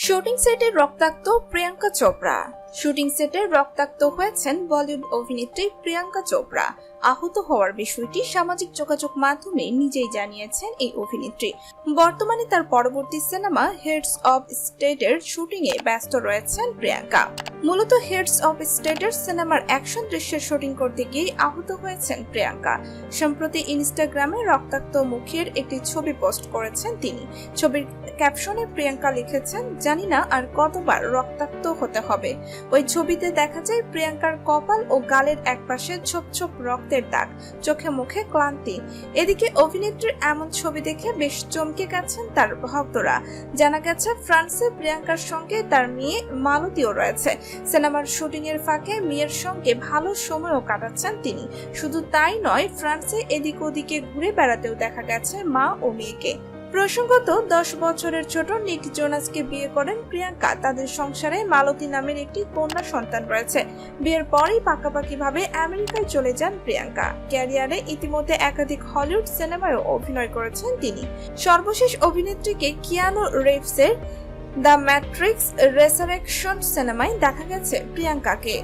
Shooting সেটে রক্তাক্ত Priyanka Chopra. Shooting সেটে রক্তাক্ত হয়েছেন বলিউড অভিনেত্রী প্রিয়াঙ্কা চোপড়া। আহত হওয়ার বিষয়টি সামাজিক যোগাযোগ মাধ্যমে নিজেই জানিয়েছেন এই অভিনেত্রী। বর্তমানে তার পরবর্তী সিনেমা হেডস অব স্টেটের শুটিং এ ব্যস্ত রয়েছেন প্রিয়াঙ্কা। মূলত হেডস অব স্টেটের সিনেমার অ্যাকশন দৃশ্যের শুটিং করতে গিয়ে আহত হয়েছেন প্রিয়াঙ্কা। সম্প্রতি ইনস্টাগ্রামে রক্তাক্ত মুখের একটি ছবি পোস্ট করেছেন তিনি। ছবির ক্যাপশনে প্রিয়াঙ্কা লিখেছেন, জানি না আর কতবার রক্তাক্ত হতে হবে। ওই ছবিতে দেখা যায় প্রিয়াঙ্কার কপাল ও গালের একপাশে ছোপ ছোপ রক্তের দাগ, চোখে মুখে ক্লান্তি। এদিকে অভিনেত্রীর এমন ছবি দেখে বেশ চমকে গেছেন তার ভক্তরা। জানা গেছে ফ্রান্সে প্রিয়াঙ্কার সঙ্গে তার মেয়ে মালতীও রয়েছে। সিনেমার শুটিং এর ফাঁকে মেয়ের সঙ্গে ভালো সময়ও কাটাচ্ছেন তিনি। শুধু তাই নয়, ফ্রান্সে এদিক ওদিকে ঘুরে বেড়াতেও দেখা গেছে মা ও মেয়েকে। প্রসঙ্গত 10 বছরের ছোট নিক জোনাসকে বিয়ে করেন প্রিয়াঙ্কা। তাদের সংসারে মালতী নামের একটি কন্যা সন্তান রয়েছে। বিয়ের পরই পাকাপাকিভাবে আমেরিকায় চলে যান প্রিয়াঙ্কা। ক্যারিয়ারে ইতিমধ্যে একাধিক হলিউড সিনেমায়ও অভিনয় করেছেন তিনি। সর্বশেষ অভিনেত্রীকে কিয়ানু রিভসের দ্য ম্যাট্রিক্স রেসারেকশন সিনেমায় দেখা গেছে প্রিয়াঙ্কাকে।